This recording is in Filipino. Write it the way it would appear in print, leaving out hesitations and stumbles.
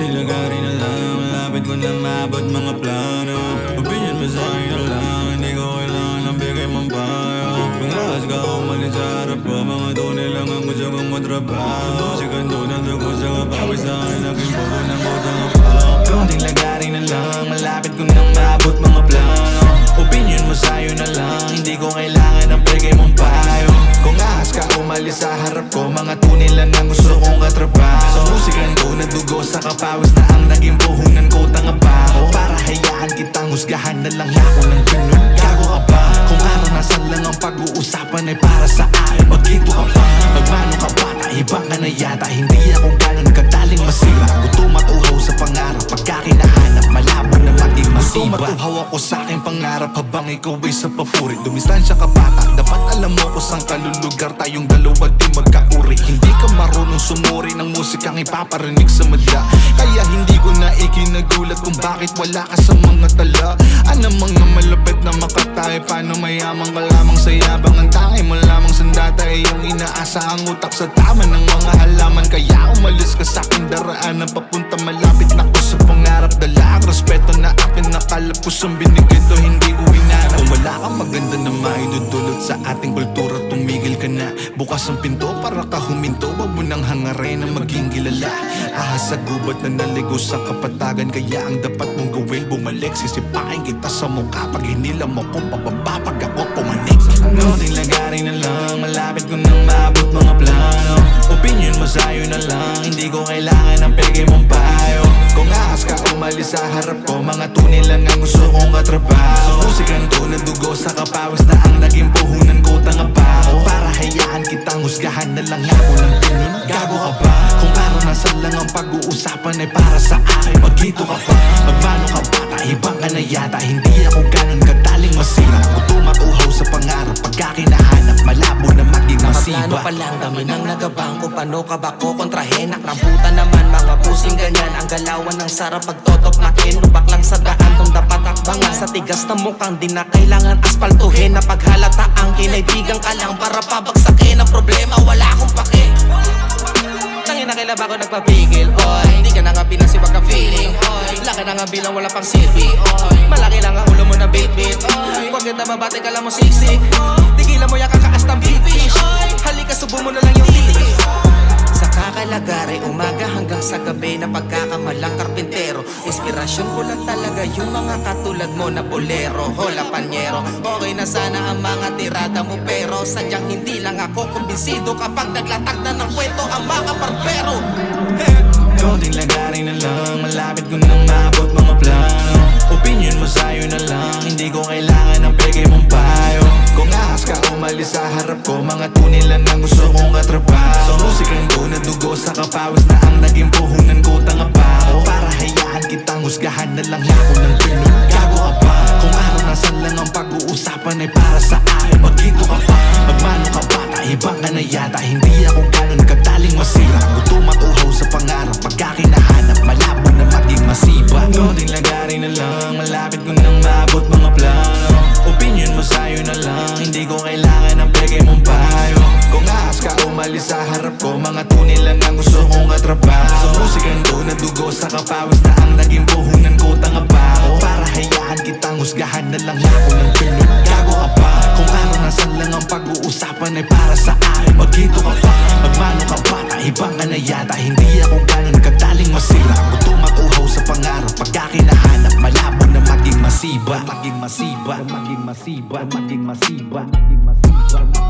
Konting lagari na lang, malapit ko na maabot mga plano. Opinion mo sa'kin na lang, hindi ko kailangan ng bigay mong payo. Kung lakas ka umalis sa harap ko, mga tunay lang ang gusto kong matrabaho. Sikando na dugo sa kapawis sa akin, aking buko ng butang apaw. Konting lagari na lang, malapit ko na maabot mga plano. Opinion mo sa'yo na lang, hindi ko kailangan ng bigay mong payo. Kung ahas ka umalis sa harap ko, mga tunay lang ang gusto kong katrabaho. Sa musikan ko na dugo sa kapawis na ang naging puhunan ko, tanga pa ako. Para hayaan kitang husgahan na lang ako ng ganun. Gago ka ba? Kung naranasan lang ang pag-uusapan ay para sa akin, magkito ka pa. Magmano ka bata, ibang ka na yata. Hindi ako ganun kadaling masira. Gutom at uhaw sa pangarap, pagka kinahanap malabo na maging masiba. Gutom at uhaw ako sa aking pangarap habang ikaw ay sa papuri. Dumistansya ka bata, dapat alam mo ko sang kalulugar. Tayong dalawa di magkauri. Hindi ka marunong sumuri ng musikang ipaparinig sa madla. Kaya hindi ko na ikinagulat kung bakit wala ka sa mga tala. Ano mga malapit na makatay, paano mayaman ka lamang sa yabang. Ang tangay mo lamang sandata ay yung inaasa ang utak sa tama ng mga halaman. Kaya umalis ka sa aking daraan na papunta malapit na ko sa pangarap. Dala ang respeto na akin nakalap ko sa binigay to, hindi ko hinanap. Kung wala kang maganda na maidudulot sa ating kultura, tumigil ka na. Bukas ang pinto para ka huminto, wag mo nang hangarin na maging kilala. Ahas sa gubat na naligo sa kapatagan, kaya ang dapat mong gawin bumalik. Sisipain kita sa mukha pag hinilam mo kung pababa pag ako pumanik. Konting lagari na lang, malapit ko nang maabot mga plano. Opinion mo sa'yo na lang, hindi ko kailangan ng peke mong payo. Kung ahas ka umalis sa harap ko, mga tunay lang ang gusto kong katrabaho. Sa musikan ko na dugo sa kapawis na ang naging puhunan ko, tanga pa ako. Para hayaan kitang husgahan na lang ako ng ganun. Gago ka ba? Kung naranasan lang ang pag-uusapan ay para sa akin, magkito ka pa. Magmano ka bata, ibang ka na yata. Hindi ako ganun kadaling masira. Gutom at uhaw sa pangarap, pagka kinahanap malabo na maging masiba. Nakaplano pa lang kami nang nagabangko, paano ka ba ko kontrahin? Nakramputan naman mga pusing ganyan. Ang galawan ng sarap pagtotok na lubak lang sa daan kung dapat akbangan. Sa tigas na mukhang di na kailangan aspaltuhin. Na paghalata ang kinaibigan ka lang para pabagsakin. Ang problema wala akong pake. Tangin na kailan ba ako nagpapigil, oy. Hindi ka na nga pinasibag ang feeling, oy. Laki na nga bilang wala pang silbi, oy. Malaki lang ang ulo mo na bit-bit, oy. Huwag na mabate ka lang mo siksik, tigilan mo yung kakaas ng big fish, oy. Halika subo mo na lang yung titig. Sa kakalagari, umaga hanggang sa gabi na pagkakamalang karpintero. Inspirasyon ko lang talaga yung mga katulad mo na bolero, hola panyero. Okay na sana ang mga tirada mo, pero sadyang hindi lang ako kumbinsido kapag naglatag na ng kwento ang mga barbero. Konting lagari na lang, malapit ko nang maabot mga plano. Opinion mo sa'yo na lang, hindi ko kailangan ng peke mong payo. Kung ahas ka umalis sa harap ko, mga tunay lang ang gusto kong katrabaho. Sa musikan ko na dugo sa kapawis na ang naging puhunan ko, tanga pa ako. Para hayaan kitang husgahan na lang ako ng ganun. Gago ka ba? Kung naranasan lang ang pag-uusapan ay para sa akin, magkito ka pa. Magmano ka bata, ibang ka na yata. Hindi ako ganun kadaling masira. Gutom at uhaw sa pangarap, pagka kinahanap malabo na maging masiba. Konting lagari na lang, malapit ko nang maabot mga plano. Opinion mo sa'yo na lang, hindi ko kailangan ng peke mong payo. Kung ahas ka umalis sa harap ko, mga tunay lang ang gusto kong katrabaho. Sa musikan ko na dugo sa kapawis na ang naging puhunan ko, tanga pa ako. Para hayaan kitang husgahan na lang ako ng ganun. Gago ka pa? Kung naranasan lang ang pag-uusapan ay para sa akin, magkito ka pa. Magmano ka bata, ibang ka na yata. Hindi ako ganun kadaling masira. Gutom at uhaw sa pangarap, pagka kinahanap malabo na maging masiba. Maging masiba, maging masiba, maging masiba, maging masiba.